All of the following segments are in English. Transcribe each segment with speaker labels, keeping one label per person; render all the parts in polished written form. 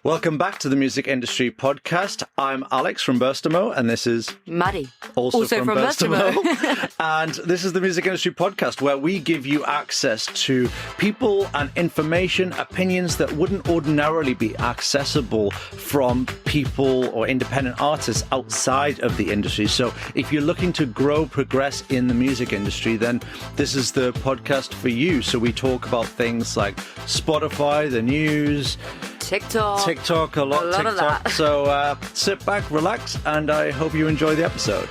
Speaker 1: Welcome back to the Music Industry Podcast. I'm Alex from Burstamo, and this is
Speaker 2: Maddie,
Speaker 1: also from
Speaker 2: Burstamo.
Speaker 1: And this is the Music Industry Podcast, where we give you access to people and information, opinions that wouldn't ordinarily be accessible from people or independent artists outside of the industry. So if you're looking to grow, progress in the music industry, then this is the podcast for you. So we talk about things like Spotify, the news, TikTok, a lot of TikTok.
Speaker 2: That.
Speaker 1: So sit back, relax, and I hope you enjoy the episode.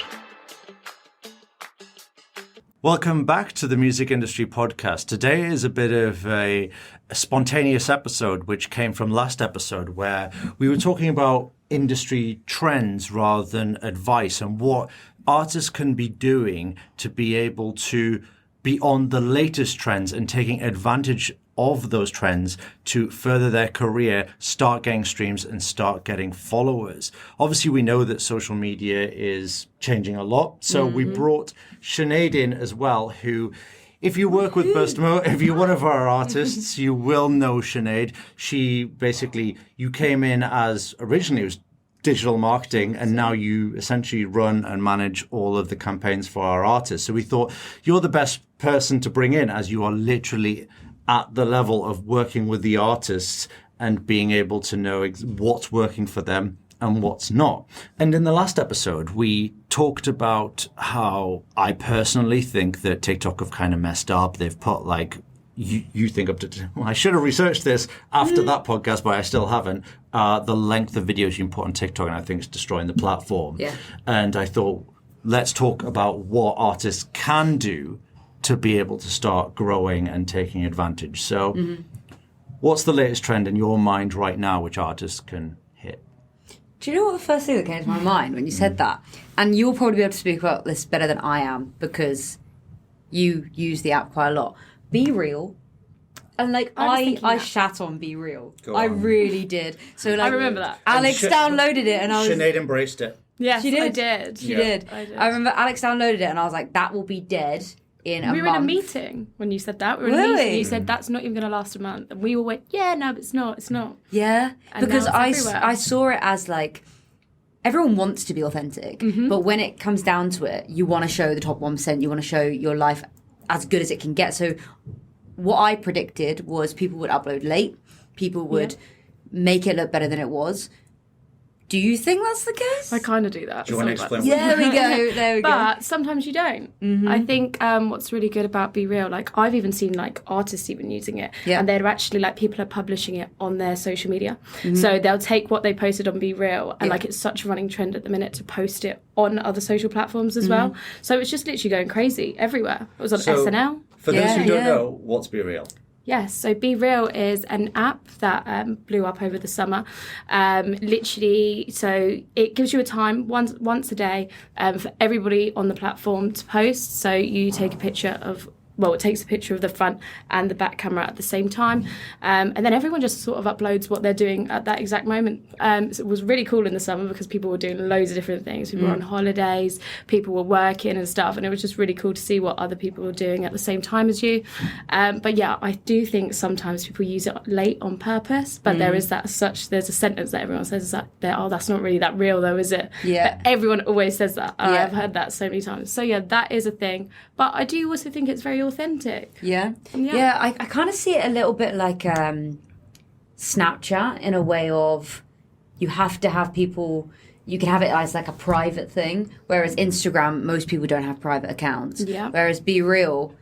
Speaker 1: Welcome back to the Music Industry Podcast. Today is a bit of a spontaneous episode, which came from last episode, where we were talking about industry trends rather than advice and what artists can be doing to be able to be on the latest trends and taking advantage of those trends to further their career, start getting streams and start getting followers. Obviously, we know that social media is changing a lot. So we brought Sinead in as well, who, if you work with Burstamo, if you're one of our artists, you will know Sinead. She basically, you came in as originally it was digital marketing, and now you essentially run and manage all of the campaigns for our artists. So we thought you're the best person to bring in, as you are literally at the level of working with the artists and being able to know what's working for them and what's not. And in the last episode, we talked about how I personally think that TikTok have kind of messed up. They've put you think up to, well, I should have researched this after that podcast, but I still haven't, the length of videos you can put on TikTok, and I think it's destroying the platform.
Speaker 2: Yeah.
Speaker 1: And I thought, let's talk about what artists can do to be able to start growing and taking advantage. So what's the latest trend in your mind right now which artists can hit?
Speaker 2: Do you know what the first thing that came to my mind when you said that? And you'll probably be able to speak about this better than I am because you use the app quite a lot. Be Real. And I shat on Be Real. I really did. So I remember that. Alex downloaded it and I was...
Speaker 1: Sinead embraced it.
Speaker 3: Yes,
Speaker 2: she did.
Speaker 3: I did.
Speaker 2: She did.
Speaker 3: I did.
Speaker 2: I remember Alex downloaded it and I was like, that will be dead in a month.
Speaker 3: We were in a meeting when you said that. We were in a meeting and you said, that's not even going to last a month. And we all went, yeah, no, but it's not.
Speaker 2: Yeah,
Speaker 3: and
Speaker 2: because
Speaker 3: I
Speaker 2: saw it as like, everyone wants to be authentic, but when it comes down to it, you want to show the top 1%, you want to show your life as good as it can get. So what I predicted was people would upload late, people would make it look better than it was. Do you think that's the case?
Speaker 3: I kind of do that.
Speaker 1: Do you want to explain?
Speaker 2: Yeah, there we go.
Speaker 3: But sometimes you don't. I think what's really good about Be Real, like I've even seen like artists even using it, and they're actually like people are publishing it on their social media. So they'll take what they posted on Be Real, and like it's such a running trend at the minute to post it on other social platforms as well. So it's just literally going crazy everywhere. It was on SNL.
Speaker 1: For those who don't know, what's Be Real?
Speaker 3: Yes, so Be Real is an app that blew up over the summer. Literally, so it gives you a time once a day for everybody on the platform to post. So you take a picture of, well, it takes a picture of the front and the back camera at the same time. And then everyone just sort of uploads what they're doing at that exact moment. So it was really cool in the summer because people were doing loads of different things. People were on holidays, people were working and stuff. And it was just really cool to see what other people were doing at the same time as you. But yeah, I do think sometimes people use it late on purpose. But there's a sentence that everyone says that, oh, that's not really that real though, is it?
Speaker 2: Yeah.
Speaker 3: But everyone always says that. I've heard that so many times. So yeah, that is a thing. But I do also think it's very authentic.
Speaker 2: I kind of see it a little bit like Snapchat in a way of you have to have people, you can have it as like a private thing, whereas Instagram, most people don't have private accounts. Whereas Be Real,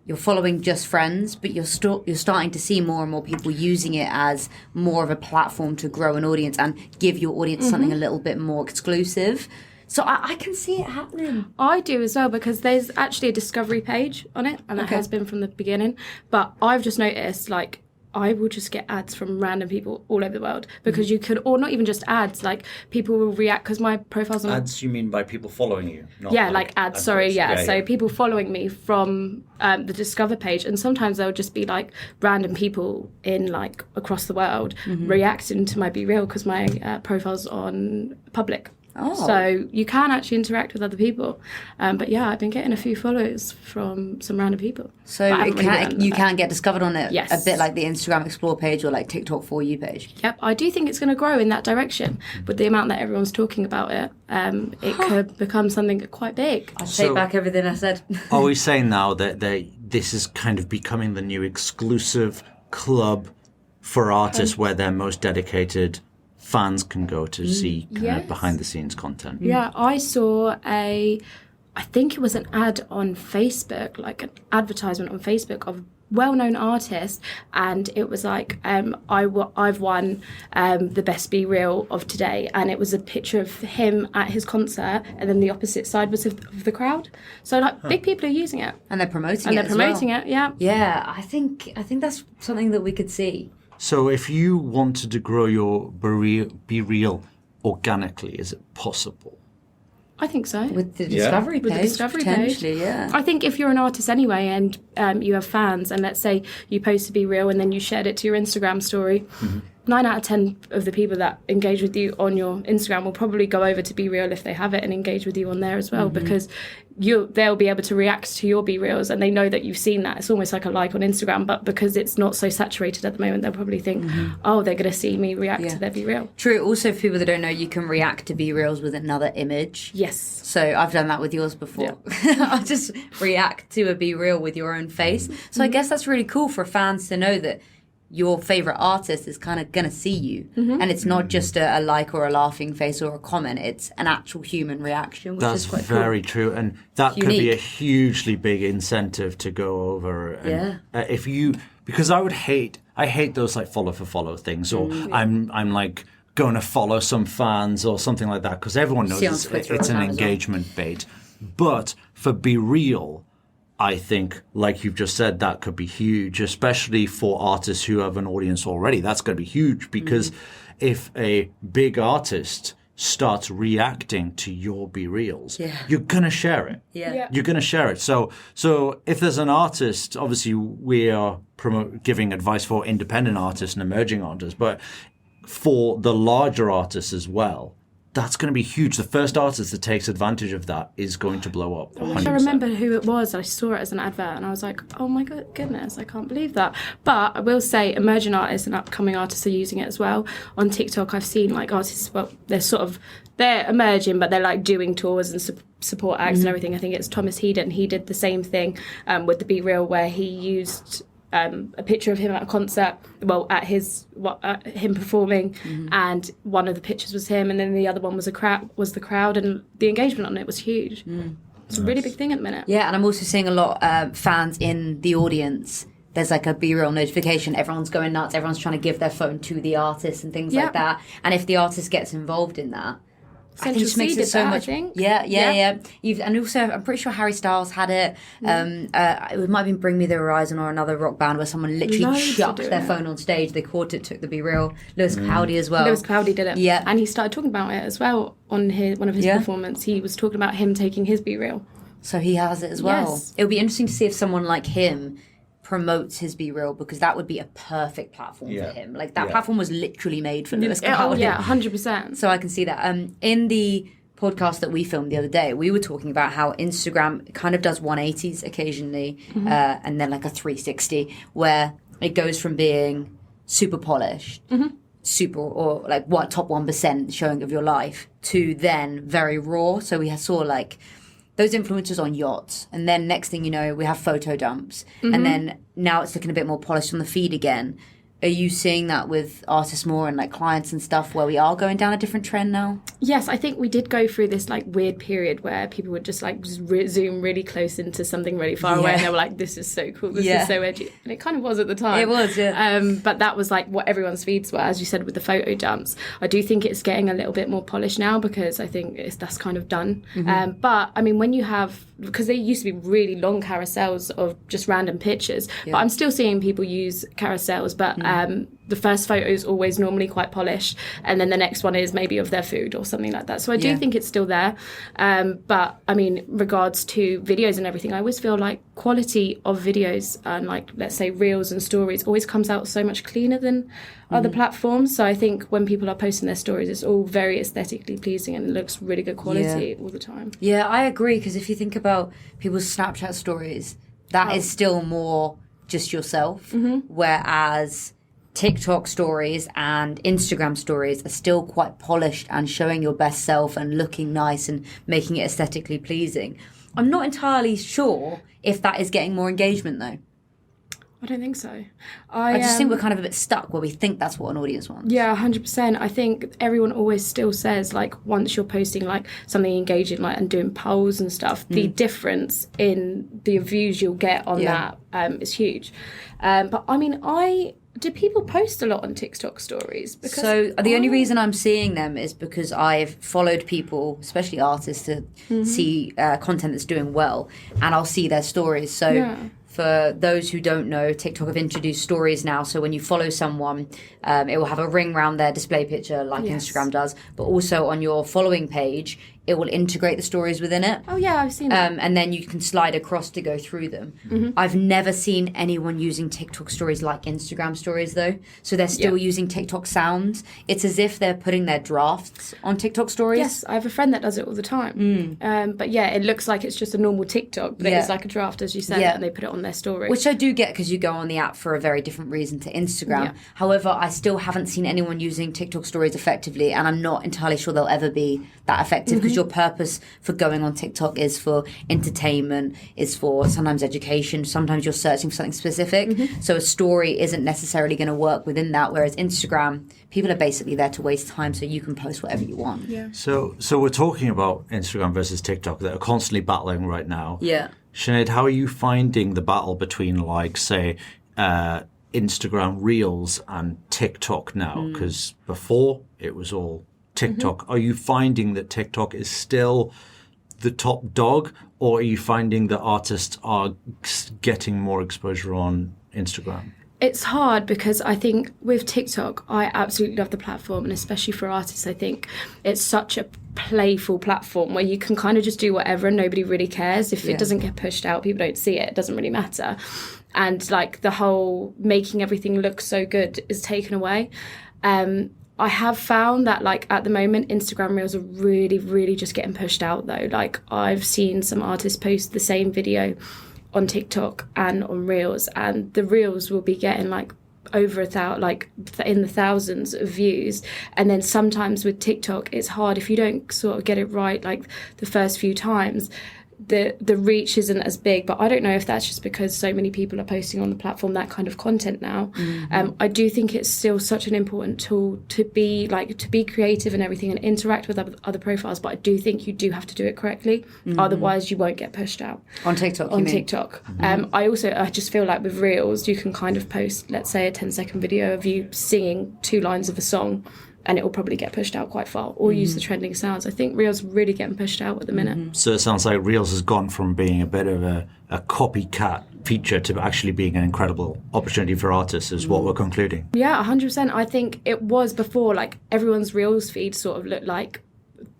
Speaker 2: you're following just friends, but you're starting to see more and more people using it as more of a platform to grow an audience and give your audience something a little bit more exclusive. So I can see it happening.
Speaker 3: I do as well, because there's actually a discovery page on it, and it has been from the beginning. But I've just noticed, like, I will just get ads from random people all over the world, because you could, or not even just ads, like people will react, because my profile's on...
Speaker 1: Ads, you mean by people following you? Not
Speaker 3: like ads, sorry, So people following me from the Discover page, and sometimes they'll just be like random people in like across the world reacting to my Be Real, because my profile's on public. So you can actually interact with other people. But yeah, I've been getting a few follows from some random people.
Speaker 2: So you can get discovered on it,
Speaker 3: yes,
Speaker 2: a bit like the Instagram Explore page or like TikTok For You page.
Speaker 3: Yep, I do think it's going to grow in that direction. With the amount that everyone's talking about it, it could become something quite big.
Speaker 2: I take back everything I said.
Speaker 1: Are we saying now that this is kind of becoming the new exclusive club for artists where their most dedicated fans can go to see kind of behind the scenes content?
Speaker 3: Yeah, I saw I think it was an ad on Facebook, like an advertisement on Facebook of a well-known artist, and it was like, I've won the best Be Real of today, and it was a picture of him at his concert, and then the opposite side was of the crowd. So like big people are using it,
Speaker 2: and they're promoting it.
Speaker 3: Yeah.
Speaker 2: Yeah, I think that's something that we could see.
Speaker 1: So if you wanted to grow your Be Real organically, is it possible?
Speaker 3: I think so.
Speaker 2: With the Discovery page,
Speaker 3: with the Discovery
Speaker 2: potentially,
Speaker 3: page.
Speaker 2: Yeah.
Speaker 3: I think if you're an artist anyway and you have fans, and let's say you post to Be Real and then you shared it to your Instagram story, 9 out of 10 of the people that engage with you on your Instagram will probably go over to Be Real if they have it and engage with you on there as well, because they'll be able to react to your Be Reals, and they know that you've seen that. It's almost like a like on Instagram, but because it's not so saturated at the moment, they'll probably think, oh, they're going to see me react to their Be Real.
Speaker 2: True. Also, for people that don't know, you can react to Be Reals with another image.
Speaker 3: Yes.
Speaker 2: So I've done that with yours before. Yeah. I just react to a Be Real with your own face. So I guess that's really cool for fans to know that your favourite artist is kind of going to see you. And it's not just a like or a laughing face or a comment. It's an actual human reaction, which is quite cool.
Speaker 1: That's very true. And that could be a hugely big incentive to go over. And, because I hate those like follow for follow things, or I'm like going to follow some fans or something like that, because everyone knows it's an engagement bait. But for Be Real, I think, like you've just said, that could be huge, especially for artists who have an audience already. That's going to be huge, because if a big artist starts reacting to your Be Reals, you're going to share it. You're going to share it. So if there's an artist, obviously we are giving advice for independent artists and emerging artists, but for the larger artists as well, that's going to be huge. The first artist that takes advantage of that is going to blow up 100%.
Speaker 3: I remember who it was. I saw it as an advert and I was like, oh my goodness, I can't believe that. But I will say emerging artists and upcoming artists are using it as well. On TikTok, I've seen like artists, well, they're emerging, but they're like doing tours and support acts and everything. I think it's Thomas Headon. He did the same thing with the Be Real, where he used a picture of him at a concert, at him performing, and one of the pictures was him, and then the other one was the crowd, and the engagement on it was huge. It's a really big thing at the minute.
Speaker 2: Yeah, and I'm also seeing a lot of fans in the audience. There's like a Be Real notification. Everyone's going nuts. Everyone's trying to give their phone to the artist and things like that. And if the artist gets involved in that, I think it just makes it so much. Yeah. And also, I'm pretty sure Harry Styles had it. It might have been Bring Me the Horizon or another rock band where someone literally chucked their phone on stage. They caught it, took the Be Real. Lewis Capaldi as well.
Speaker 3: Lewis Capaldi did it.
Speaker 2: Yeah,
Speaker 3: and he started talking about it as well on one of his performances. He was talking about him taking his Be Real.
Speaker 2: So he has it as well.
Speaker 3: Yes.
Speaker 2: It'll be interesting to see if someone like him promotes his Be Real, because that would be a perfect platform for him. Like that platform was literally made for Lewis Capaldi.
Speaker 3: Oh yeah, 100%.
Speaker 2: So I can see that. In the podcast that we filmed the other day, we were talking about how Instagram kind of does 180s occasionally, and then like a 360, where it goes from being super polished, super, or like what top 1% showing of your life, to then very raw. So we saw like those influencers on yachts, and then next thing you know, we have photo dumps, and then now it's looking a bit more polished on the feed again. Are you seeing that with artists more and like clients and stuff, where we are going down a different trend now?
Speaker 3: Yes, I think we did go through this like weird period where people would just like zoom really close into something really far away, and they were like, this is so cool, this is so edgy. And it kind of was at the time.
Speaker 2: It was,
Speaker 3: but that was like what everyone's feeds were, as you said, with the photo dumps. I do think it's getting a little bit more polished now, because I think that's kind of done. But I mean, when you have, because they used to be really long carousels of just random pictures, but I'm still seeing people use carousels, but The first photo is always normally quite polished, and then the next one is maybe of their food or something like that. So I do think it's still there. But I mean, regards to videos and everything, I always feel like quality of videos and like, let's say, reels and stories always comes out so much cleaner than other platforms. So I think when people are posting their stories, it's all very aesthetically pleasing and it looks really good quality all the time.
Speaker 2: Yeah, I agree, because if you think about people's Snapchat stories, that is still more just yourself, whereas TikTok stories and Instagram stories are still quite polished and showing your best self and looking nice and making it aesthetically pleasing. I'm not entirely sure if that is getting more engagement, though.
Speaker 3: I don't think so.
Speaker 2: I just think we're kind of a bit stuck where we think that's what an audience wants.
Speaker 3: Yeah, 100%. I think everyone always still says, like, once you're posting, like, something engaging, like, and doing polls and stuff, the difference in the views you'll get on that is huge. But, I mean, do people post a lot on TikTok stories?
Speaker 2: Because the only reason I'm seeing them is because I've followed people, especially artists, to see content that's doing well, and I'll see their stories. So for those who don't know, TikTok have introduced stories now. So when you follow someone, it will have a ring around their display picture like Instagram does. But also on your following page, it will integrate the stories within it.
Speaker 3: Oh, yeah, I've seen that.
Speaker 2: And then you can slide across to go through them. I've never seen anyone using TikTok stories like Instagram stories, though. So they're still using TikTok sounds. It's as if they're putting their drafts on TikTok stories.
Speaker 3: Yes, I have a friend that does it all the time. But yeah, it looks like it's just a normal TikTok, but it's like a draft, as you said, and they put it on their story.
Speaker 2: Which I do get, because you go on the app for a very different reason to Instagram. Yeah. However, I still haven't seen anyone using TikTok stories effectively, and I'm not entirely sure they'll ever be that effective, because your purpose for going on TikTok is for entertainment, is for sometimes education, sometimes you're searching for something specific. So a story isn't necessarily going to work within that, whereas Instagram, people are basically there to waste time, so you can post whatever you want.
Speaker 3: Yeah.
Speaker 1: So we're talking about Instagram versus TikTok that are constantly battling right now.
Speaker 2: Yeah.
Speaker 1: Sinead, how are you finding the battle between, like, say, Instagram Reels and TikTok now? Because before it was all TikTok. Are you finding that TikTok is still the top dog, or are you finding that artists are getting more exposure on Instagram?
Speaker 3: It's hard, because I think with TikTok, I absolutely love the platform, and especially for artists, I think it's such a playful platform where you can kind of just do whatever and nobody really cares. If it doesn't get pushed out, people don't see it, it doesn't really matter. And like the whole making everything look so good is taken away. I have found that, like, at the moment, Instagram Reels are really, really just getting pushed out, though. Like, I've seen some artists post the same video on TikTok and on Reels, and the Reels will be getting, like, over 1,000, like, in the thousands of views. And then sometimes with TikTok, it's hard if you don't sort of get it right, like, the first few times. The reach isn't as big, but I don't know if that's just because so many people are posting on the platform that kind of content now. I do think it's still such an important tool to be creative and everything and interact with other profiles, but I do think you do have to do it correctly, otherwise you won't get pushed out.
Speaker 2: On TikTok,
Speaker 3: TikTok. I just feel like with Reels, you can kind of post, let's say, a 10-second video of you singing 2 lines of a song, and it will probably get pushed out quite far, or use the trending sounds. I think Reels are really getting pushed out at the minute.
Speaker 1: So it sounds like Reels has gone from being a bit of a copycat feature to actually being an incredible opportunity for artists, is what we're concluding.
Speaker 3: Yeah, 100%. I think it was before, like, everyone's Reels feed sort of looked like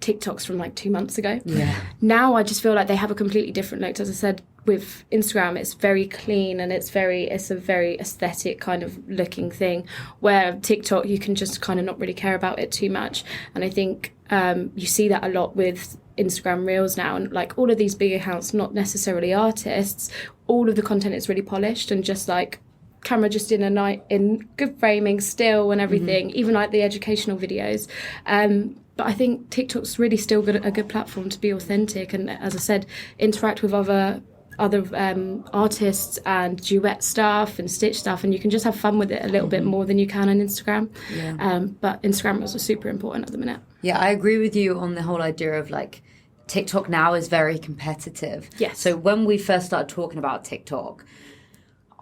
Speaker 3: TikToks from like 2 months ago.
Speaker 2: Yeah.
Speaker 3: Now I just feel like they have a completely different look. As I said, with Instagram, it's very clean and it's a very aesthetic kind of looking thing, where TikTok, you can just kind of not really care about it too much. And I think you see that a lot with Instagram Reels now, and like all of these big accounts, not necessarily artists, all of the content is really polished and just like camera just in a night in good framing still and everything, even like the educational videos. But I think TikTok's really still a good platform to be authentic and, as I said, interact with other artists and duet stuff and stitch stuff, and you can just have fun with it a little bit more than you can on Instagram. But Instagram was super important at the minute.
Speaker 2: Yeah, I agree with you on the whole idea of like TikTok now is very competitive.
Speaker 3: Yes.
Speaker 2: So when we first started talking about TikTok,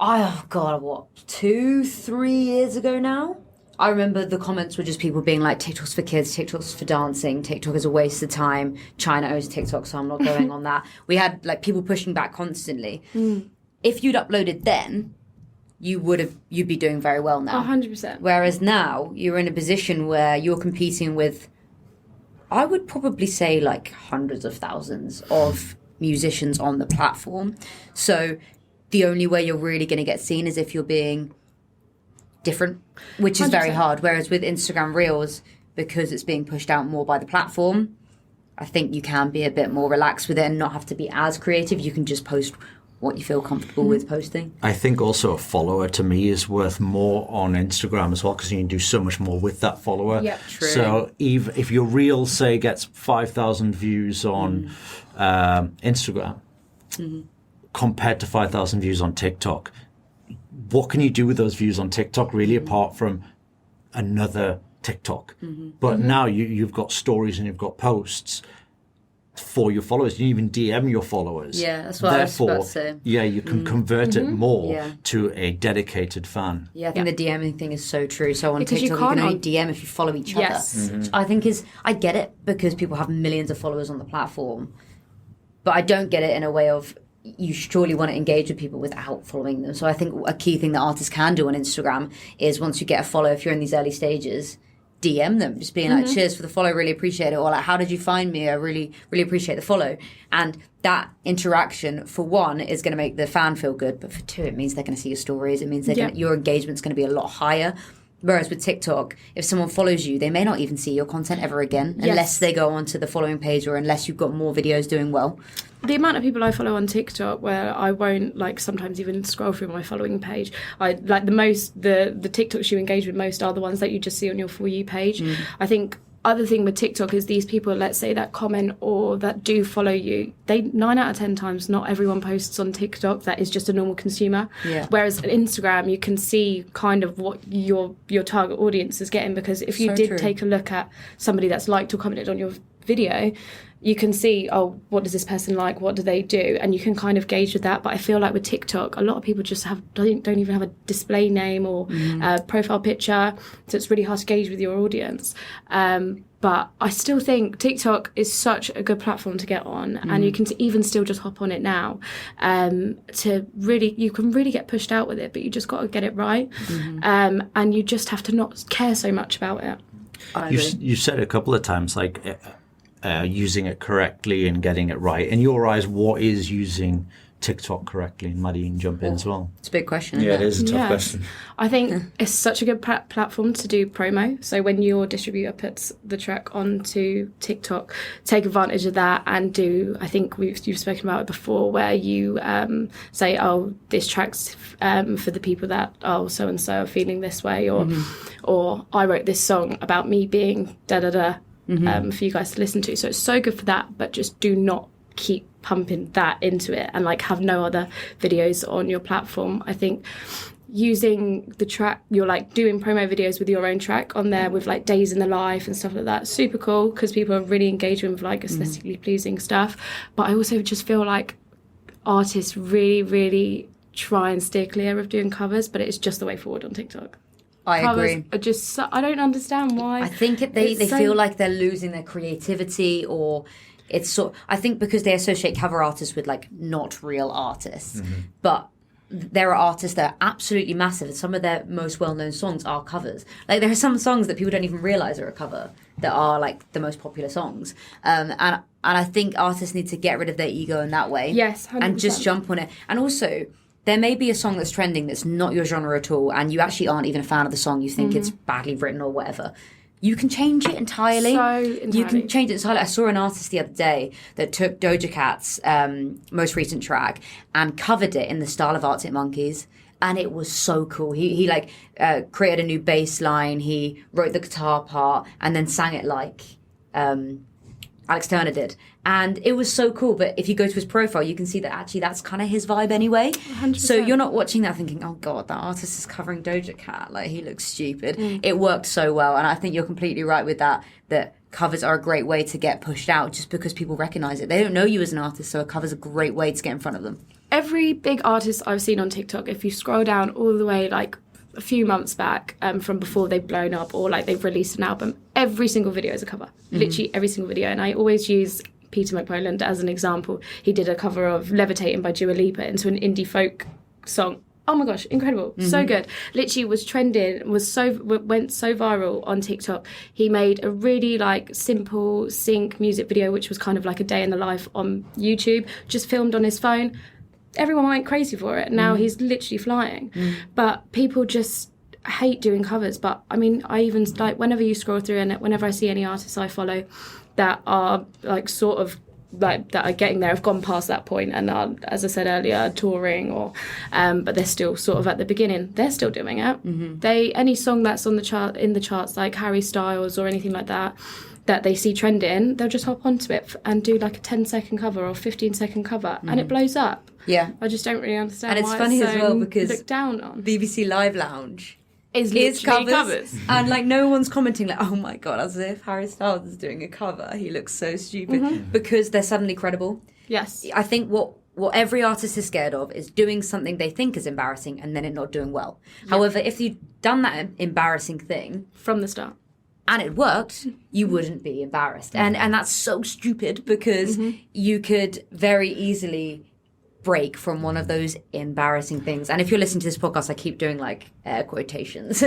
Speaker 2: 2-3 years ago now, I remember the comments were just people being like, TikTok's for kids, TikTok's for dancing, TikTok is a waste of time, China owns TikTok, so I'm not going on that. We had like people pushing back constantly. If you'd uploaded then, you'd be doing very well now.
Speaker 3: 100%.
Speaker 2: Whereas now you're in a position where you're competing with, I would probably say, like hundreds of thousands of musicians on the platform. So the only way you're really going to get seen is if you're being different, which is
Speaker 3: 100%.
Speaker 2: very hard. Whereas with Instagram Reels, because it's being pushed out more by the platform, I think you can be a bit more relaxed with it and not have to be as creative. You can just post what you feel comfortable with posting.
Speaker 1: I think also a follower to me is worth more on Instagram as well, because you can do so much more with that follower.
Speaker 3: Yeah,
Speaker 2: true.
Speaker 1: So if your reel, say, gets 5,000 views on Instagram compared to 5,000 views on TikTok, what can you do with those views on TikTok really apart from another TikTok? But now you've got stories and you've got posts for your followers. You even DM your followers.
Speaker 2: Yeah, that's what I was about to say.
Speaker 1: Yeah, you can convert it more
Speaker 2: Yeah.
Speaker 1: to a dedicated fan.
Speaker 2: Yeah, I think the DMing thing is so true. So on
Speaker 3: Because you
Speaker 2: TikTok, you can
Speaker 3: can't
Speaker 2: only DM if you follow each
Speaker 3: Yes.
Speaker 2: other. Which I think I get it because people have millions of followers on the platform. But I don't get it in a way of you surely want to engage with people without following them. So I think a key thing that artists can do on Instagram is once you get a follow, if you're in these early stages, DM them, just being like, cheers for the follow, really appreciate it. Or like, how did you find me? I really, really appreciate the follow. And that interaction, for one, is going to make the fan feel good. But for two, it means they're going to see your stories. It means your engagement's going to be a lot higher. Whereas with TikTok, if someone follows you, they may not even see your content ever again unless they go onto the following page or unless you've got more videos doing well.
Speaker 3: The amount of people I follow on TikTok, where I won't like sometimes even scroll through my following page, I like the TikToks you engage with most are the ones that you just see on your For You page. I think other thing with TikTok is these people, let's say, that comment or that do follow you, 9 out of 10 times, not everyone posts on TikTok that is just a normal consumer.
Speaker 2: Yeah.
Speaker 3: Whereas on Instagram, you can see kind of what your target audience is getting, because if you did take a look at somebody that's liked or commented on your video, you can see, oh, what does this person like? What do they do? And you can kind of gauge with that. But I feel like with TikTok, a lot of people just don't even have a display name or a profile picture. So it's really hard to gauge with your audience. But I still think TikTok is such a good platform to get on, and you can even still just hop on it now. You can really get pushed out with it, but you just got to get it right. And you just have to not care so much about it.
Speaker 1: You said a couple of times, like, using it correctly and getting it right. In your eyes, what is using TikTok correctly? And Maddie, you can jump in as well.
Speaker 2: It's a big question.
Speaker 1: Yeah,
Speaker 2: Isn't
Speaker 1: it is a tough question.
Speaker 3: I think it's such a good platform to do promo. So when your distributor puts the track onto TikTok, take advantage of that and do, I think you've spoken about it before, where you say, oh, this track's for the people that, oh, so-and-so are feeling this way, or I wrote this song about me being da-da-da, for you guys to listen to. So it's so good for that, but just do not keep pumping that into it and like have no other videos on your platform. I think using the track, you're like doing promo videos with your own track on there with like days in the life and stuff like that. Super cool, because people are really engaging with like aesthetically pleasing stuff. But I also just feel like artists really, really try and steer clear of doing covers, but it's just the way forward on TikTok.
Speaker 2: I agree.
Speaker 3: Are just I don't understand why.
Speaker 2: I think they feel like they're losing their creativity, or it's I think because they associate cover artists with like not real artists. But there are artists that are absolutely massive, and some of their most well-known songs are covers. Like there are some songs that people don't even realise are a cover that are like the most popular songs. And I think artists need to get rid of their ego in that way.
Speaker 3: Yes, 100%.
Speaker 2: And just jump on it. And also, there may be a song that's trending that's not your genre at all, and you actually aren't even a fan of the song. You think it's badly written or whatever. You can change it entirely. You can change it entirely. I saw an artist the other day that took Doja Cat's most recent track and covered it in the style of Arctic Monkeys. And it was so cool. He created a new bass line. He wrote the guitar part and then sang it like Alex Turner did. And it was so cool. But if you go to his profile, you can see that actually that's kind of his vibe anyway.
Speaker 3: 100%.
Speaker 2: So you're not watching that thinking, oh God, that artist is covering Doja Cat. Like, he looks stupid. It worked so well. And I think you're completely right with that covers are a great way to get pushed out just because people recognize it. They don't know you as an artist, so a cover's a great way to get in front of them.
Speaker 3: Every big artist I've seen on TikTok, if you scroll down all the way like a few months back from before they've blown up or like they've released an album, every single video is a cover. Literally every single video. And I always use Peter McPoland as an example. He did a cover of Levitating by Dua Lipa into an indie folk song. Oh my gosh, incredible. So good. Literally was trending, went so viral on TikTok. He made a really like simple sync music video, which was kind of like a day in the life on YouTube, just filmed on his phone. Everyone went crazy for it. Now he's literally flying. But people just hate doing covers. But I mean, I even like whenever you scroll through and whenever I see any artists I follow that are like sort of like that are getting there, have gone past that point and are, as I said earlier, touring or but they're still sort of at the beginning, they're still doing it. They any song that's on the chart in the charts like Harry Styles or anything like that they see trending, they'll just hop onto it and do like a 10-second cover or 15-second cover and it blows up. I just don't really understand
Speaker 2: and it's
Speaker 3: why
Speaker 2: funny
Speaker 3: it's
Speaker 2: as
Speaker 3: so
Speaker 2: well because
Speaker 3: looked down on.
Speaker 2: BBC Live Lounge
Speaker 3: is covers.
Speaker 2: And like no one's commenting like, oh my god, as if Harry Styles is doing a cover, he looks so stupid, because they're suddenly credible.
Speaker 3: Yes.
Speaker 2: I think what every artist is scared of is doing something they think is embarrassing and then it not doing well. However, if you'd done that embarrassing thing
Speaker 3: from the start
Speaker 2: and it worked, you wouldn't be embarrassed. And that's so stupid because you could very easily break from one of those embarrassing things. And if you're listening to this podcast, I keep doing like air quotations.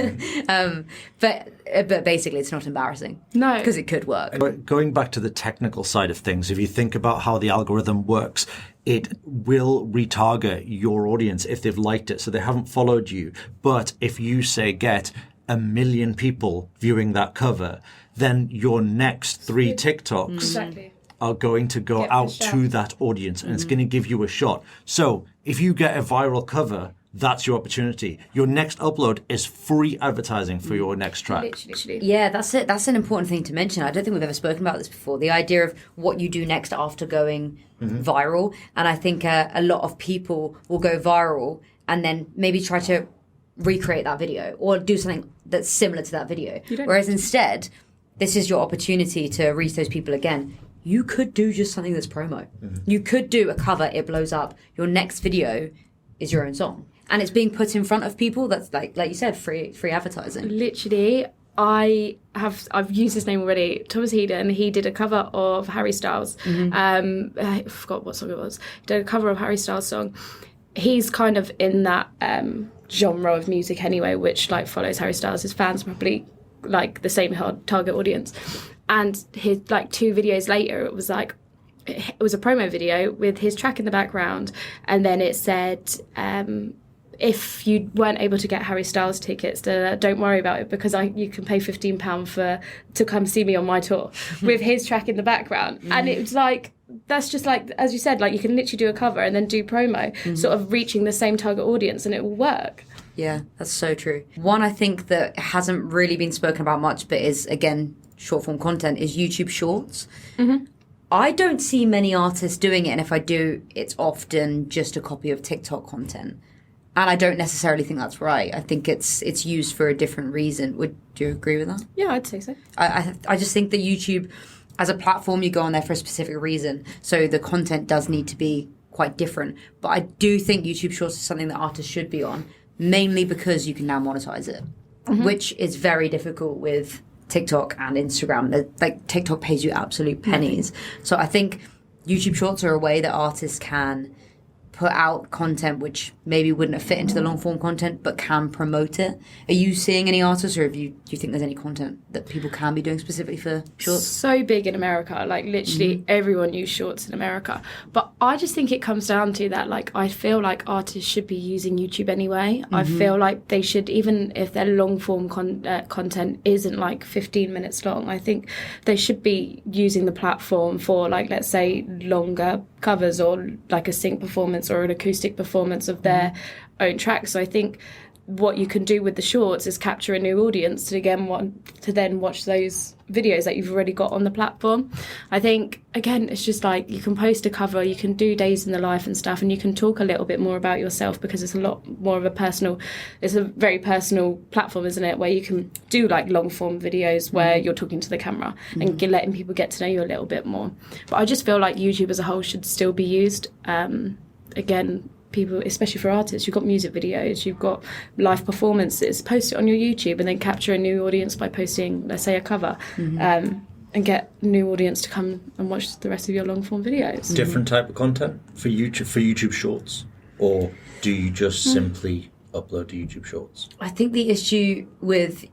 Speaker 2: But basically it's not embarrassing.
Speaker 3: No.
Speaker 2: Because it could work.
Speaker 1: But going back to the technical side of things, if you think about how the algorithm works, it will retarget your audience if they've liked it, so they haven't followed you. But if you say get 1 million people viewing that cover, then your next 3 TikToks are going to go out to that audience and it's going to give you a shot. So if you get a viral cover, that's your opportunity. Your next upload is free advertising for your next track.
Speaker 3: literally.
Speaker 2: Yeah, that's it. That's an important thing to mention. I don't think we've ever spoken about this before. The idea of what you do next after going viral. And I think a lot of people will go viral and then maybe try to recreate that video or do something that's similar to that video. Whereas instead, this is your opportunity to reach those people again. You could do just something that's promo. You could do a cover, it blows up. Your next video is your own song. And it's being put in front of people. That's like you said, free advertising.
Speaker 3: Literally, I've used his name already. Thomas Heeden, he did a cover of Harry Styles. I forgot what song it was. He did a cover of Harry Styles' song. He's kind of in that genre of music anyway, which like follows Harry Styles. His fans probably like the same target audience. And his like 2 videos later, it was a promo video with his track in the background, and then it said, if you weren't able to get Harry Styles tickets, don't worry about it because you can pay £15 to come see me on my tour with his track in the background. And it was like, that's just like, as you said, like you can literally do a cover and then do promo, sort of reaching the same target audience, and it will work.
Speaker 2: Yeah, that's so true. One I think that hasn't really been spoken about much, but is, again, short form content, is YouTube Shorts. I don't see many artists doing it, and if I do, it's often just a copy of TikTok content. And I don't necessarily think that's right. I think it's used for a different reason. Would you agree with that?
Speaker 3: Yeah, I'd say so.
Speaker 2: I just think that YouTube, as a platform, you go on there for a specific reason. So the content does need to be quite different. But I do think YouTube Shorts is something that artists should be on, mainly because you can now monetize it, which is very difficult with TikTok and Instagram. Like TikTok pays you absolute pennies. So I think YouTube Shorts are a way that artists can put out content which maybe wouldn't have fit into the long form content but can promote it. Are you seeing any artists, or do you think there's any content that people can be doing specifically for shorts?
Speaker 3: So big in America, like literally everyone uses shorts in America. But I just think it comes down to that, like I feel like artists should be using YouTube anyway. I feel like they should, even if their long form content isn't like 15 minutes long, I think they should be using the platform for, like, let's say longer covers or like a sync performance or an acoustic performance of their own track. So I think what you can do with the shorts is capture a new audience to again want to then watch those videos that you've already got on the platform. I think, again, it's just like you can post a cover, you can do days in the life and stuff, and you can talk a little bit more about yourself because it's a lot more of it's a very personal platform, isn't it, where you can do like long form videos where you're talking to the camera and letting people get to know you a little bit more. But I just feel like YouTube as a whole should still be used. Again, people, especially for artists, you've got music videos, you've got live performances, post it on your YouTube and then capture a new audience by posting, let's say, a cover, and get a new audience to come and watch the rest of your long form videos.
Speaker 1: Different type of content for YouTube Shorts, or do you just simply upload to YouTube Shorts?
Speaker 2: I think the issue with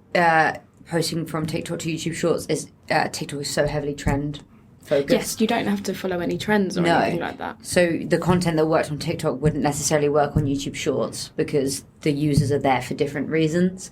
Speaker 2: posting from TikTok to YouTube Shorts is TikTok is so heavily trend focused.
Speaker 3: Yes, you don't have to follow any trends or anything like that.
Speaker 2: So the content that worked on TikTok wouldn't necessarily work on YouTube Shorts because the users are there for different reasons.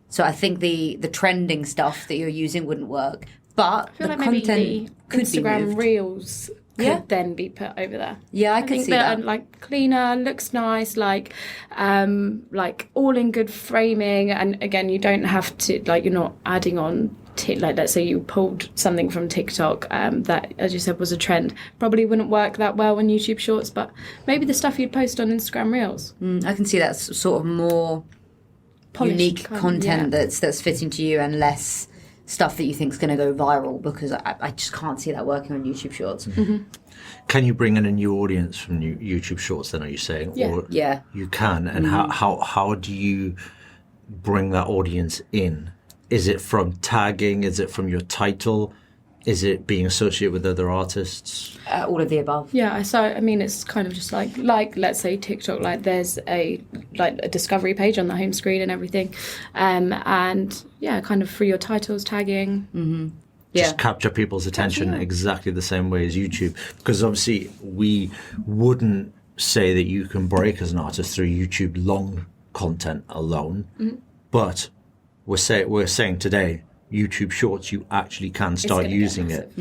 Speaker 2: So I think the trending stuff that you're using wouldn't work. But
Speaker 3: I feel
Speaker 2: the
Speaker 3: like maybe
Speaker 2: content
Speaker 3: the
Speaker 2: could be
Speaker 3: Instagram
Speaker 2: moved.
Speaker 3: Reels could then be put over there.
Speaker 2: Yeah, I
Speaker 3: I
Speaker 2: could
Speaker 3: think
Speaker 2: see that.
Speaker 3: like cleaner, looks nice, like all in good framing, and again, you don't have to you're not adding on. Like let's say you pulled something from TikTok that, as you said, was a trend, probably wouldn't work that well on YouTube Shorts, but maybe the stuff you'd post on Instagram Reels.
Speaker 2: I can see that's sort of more
Speaker 3: Polished
Speaker 2: unique content that's fitting to you and less stuff that you think is going to go viral, because I just can't see that working on YouTube Shorts.
Speaker 3: Mm-hmm.
Speaker 1: Can you bring in a new audience from YouTube Shorts then, are you saying?
Speaker 3: Yeah.
Speaker 1: Or
Speaker 2: Yeah.
Speaker 1: you can. And how do you bring that audience in? Is it from tagging? Is it from your title? Is it being associated with other artists?
Speaker 2: All of the above.
Speaker 3: Yeah, so I mean, it's kind of just like let's say TikTok, like there's a discovery page on the home screen and everything, and yeah, kind of for your titles, tagging.
Speaker 1: Just capture people's attention exactly the same way as YouTube, because obviously we wouldn't say that you can break as an artist through YouTube long content alone, but we're saying today, YouTube Shorts, you actually can start using it.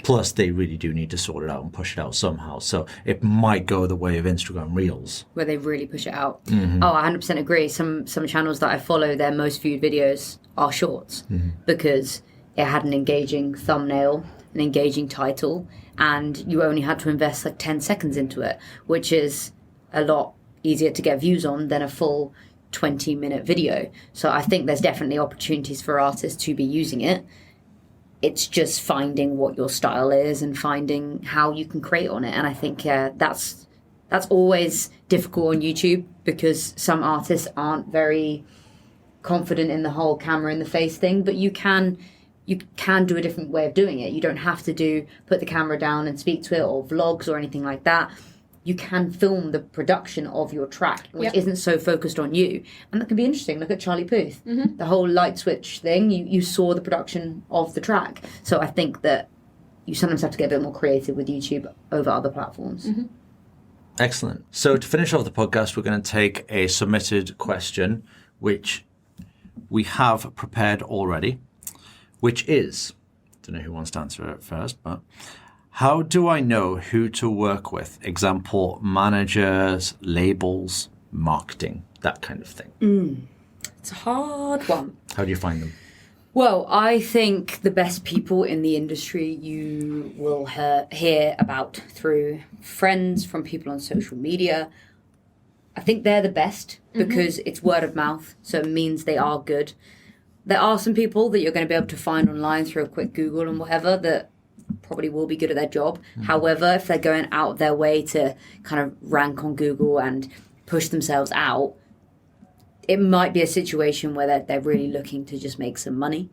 Speaker 1: Plus, they really do need to sort it out and push it out somehow. So it might go the way of Instagram Reels,
Speaker 2: where they really push it out. Oh, I 100% agree. Some channels that I follow, their most viewed videos are Shorts because it had an engaging thumbnail, an engaging title, and you only had to invest like 10 seconds into it, which is a lot easier to get views on than a full 20-minute video. So I think there's definitely opportunities for artists to be using it. It's just finding what your style is and finding how you can create on it. And I think that's always difficult on YouTube because some artists aren't very confident in the whole camera in the face thing, but you can do a different way of doing it. You don't have to put the camera down and speak to it, or vlogs or anything like that. You can film the production of your track, which isn't so focused on you. And that can be interesting. Look at Charlie Puth. The whole light switch thing, you saw the production of the track. So I think that you sometimes have to get a bit more creative with YouTube over other platforms.
Speaker 1: Excellent. So to finish off the podcast, we're going to take a submitted question, which we have prepared already, which is, I don't know who wants to answer it first, but how do I know who to work with? Example, managers, labels, marketing, that kind of thing.
Speaker 2: It's a hard one.
Speaker 1: How do you find them?
Speaker 2: Well, I think the best people in the industry you will hear about through friends, from people on social media. I think they're the best because it's word of mouth, so it means they are good. There are some people that you're going to be able to find online through a quick Google and whatever that probably will be good at their job. However, if they're going out of their way to kind of rank on Google and push themselves out, it might be a situation where they're really looking to just make some money.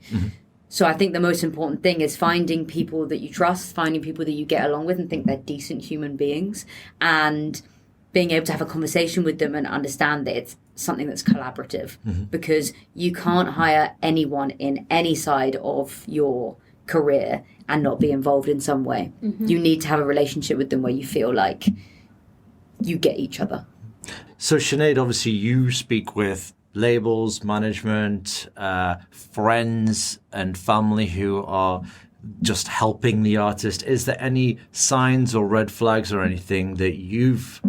Speaker 2: So I think the most important thing is finding people that you trust, finding people that you get along with and think they're decent human beings, and being able to have a conversation with them and understand that it's something that's collaborative, because you can't hire anyone in any side of your career and not be involved in some way. You need to have a relationship with them where you feel like you get each other.
Speaker 1: So Sinead, obviously you speak with labels, management, friends and family who are just helping the artist. Is there any signs or red flags or anything that you've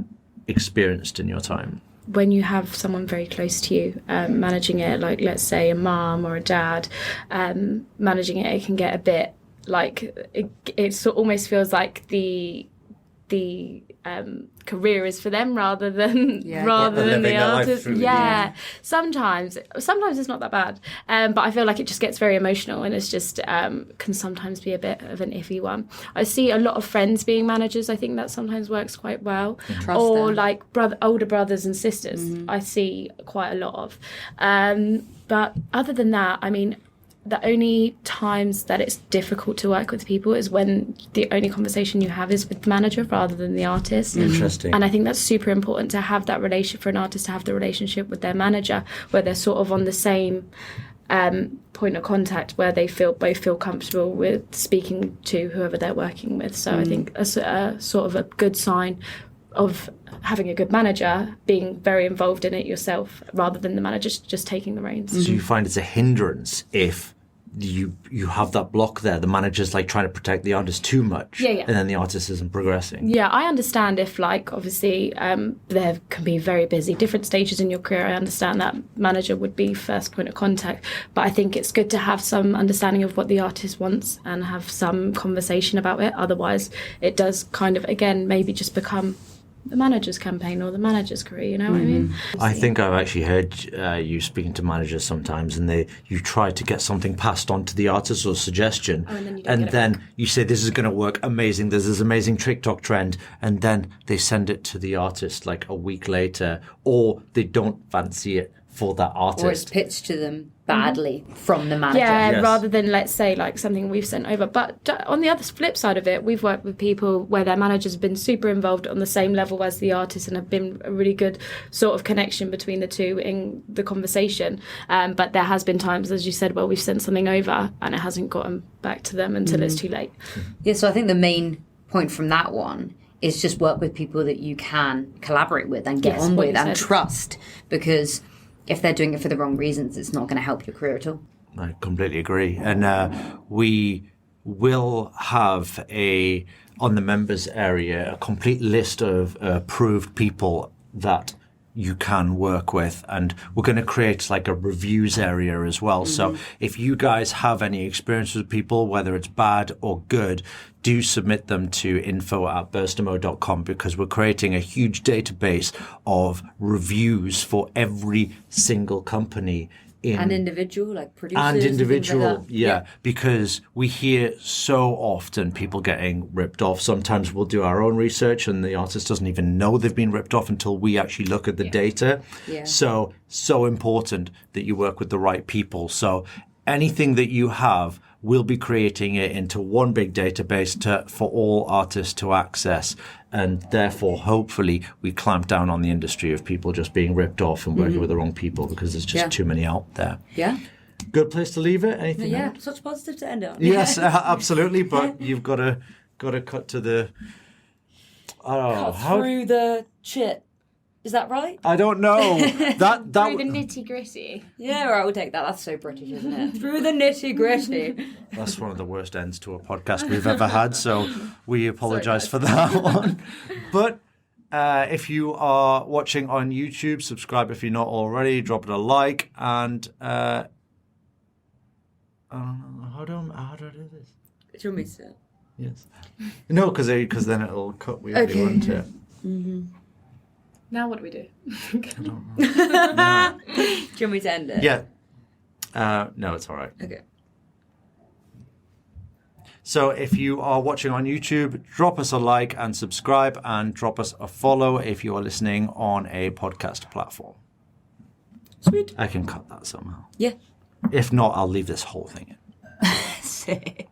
Speaker 1: experienced in your time?
Speaker 3: When you have someone very close to you managing it, like let's say a mum or a dad managing it, it can get a bit like it sort of almost feels like the career is for them rather than the artist. Sometimes it's not that bad, but I feel like it just gets very emotional, and it's just can sometimes be a bit of an iffy one. I see a lot of friends being managers. I think that sometimes works quite well, or like older brothers and sisters. I see quite a lot of, but other than that, I mean, the only times that it's difficult to work with people is when the only conversation you have is with the manager rather than the artist.
Speaker 1: Interesting.
Speaker 3: And I think that's super important to have that relation for an artist to have the relationship with their manager where they're sort of on the same point of contact, where they both feel comfortable with speaking to whoever they're working with. So I think a sort of a good sign of having a good manager being very involved in it yourself rather than the manager just taking the reins.
Speaker 1: So you find it's a hindrance if you have that block there. The manager's like trying to protect the artist too much, and then the artist isn't progressing.
Speaker 3: Yeah, I understand if, like, obviously there can be very busy different stages in your career. I understand that manager would be first point of contact, but I think it's good to have some understanding of what the artist wants and have some conversation about it. Otherwise it does kind of, again, maybe just become the manager's campaign or the manager's career, you know what I mean?
Speaker 1: I think I've actually heard you speaking to managers sometimes, and you try to get something passed on to the artist or suggestion, and then you say this is going to work amazing, there's this amazing TikTok trend, and then they send it to the artist like a week later, or they don't fancy it for that artist.
Speaker 2: Or it's pitched to them badly from the manager.
Speaker 3: Yeah, rather than, let's say, like something we've sent over. But on the other flip side of it, we've worked with people where their managers have been super involved on the same level as the artist and have been a really good sort of connection between the two in the conversation. But there has been times, as you said, where we've sent something over and it hasn't gotten back to them until it's too late.
Speaker 2: Yeah, so I think the main point from that one is just work with people that you can collaborate with and get on with and trust, because if they're doing it for the wrong reasons, it's not going to help your career at all.
Speaker 1: I completely agree. And we will have on the members area, a complete list of approved people that you can work with. And we're going to create like a reviews area as well. So if you guys have any experience with people, whether it's bad or good, do submit them to info@burstamo.com, because we're creating a huge database of reviews for every single company.
Speaker 2: And individual, like producers.
Speaker 1: And individual,
Speaker 2: like that.
Speaker 1: because we hear so often people getting ripped off. Sometimes we'll do our own research and the artist doesn't even know they've been ripped off until we actually look at the data.
Speaker 2: Yeah.
Speaker 1: So important that you work with the right people. So anything that you have, we'll be creating it into one big database for all artists to access. And therefore, hopefully, we clamp down on the industry of people just being ripped off and working with the wrong people, because there's just too many out there.
Speaker 2: Yeah.
Speaker 1: Good place to leave it. Anything else?
Speaker 2: Such positive to end on.
Speaker 1: Yes, absolutely. But you've got to cut to the. I don't know.
Speaker 2: Through the shit. Is that right?
Speaker 1: I don't know. That
Speaker 3: Through the nitty gritty.
Speaker 2: Yeah, right, we'll take that. That's so British, isn't it? Through the nitty gritty.
Speaker 1: That's one of the worst ends to a podcast we've ever had, so we apologise for that one. But if you are watching on YouTube, subscribe if you're not already, drop it a like, and I don't know, how do I do this?
Speaker 2: Do you want me to?
Speaker 1: Yes. No, because then it'll cut weirdly, won't it?
Speaker 2: Mm-hmm.
Speaker 3: Now what do we do?
Speaker 2: Do you want me to end it?
Speaker 1: Yeah. No, it's all right.
Speaker 2: Okay.
Speaker 1: So if you are watching on YouTube, drop us a like and subscribe, and drop us a follow if you are listening on a podcast platform.
Speaker 2: Sweet.
Speaker 1: I can cut that somehow.
Speaker 2: Yeah.
Speaker 1: If not, I'll leave this whole thing in.
Speaker 2: Sick.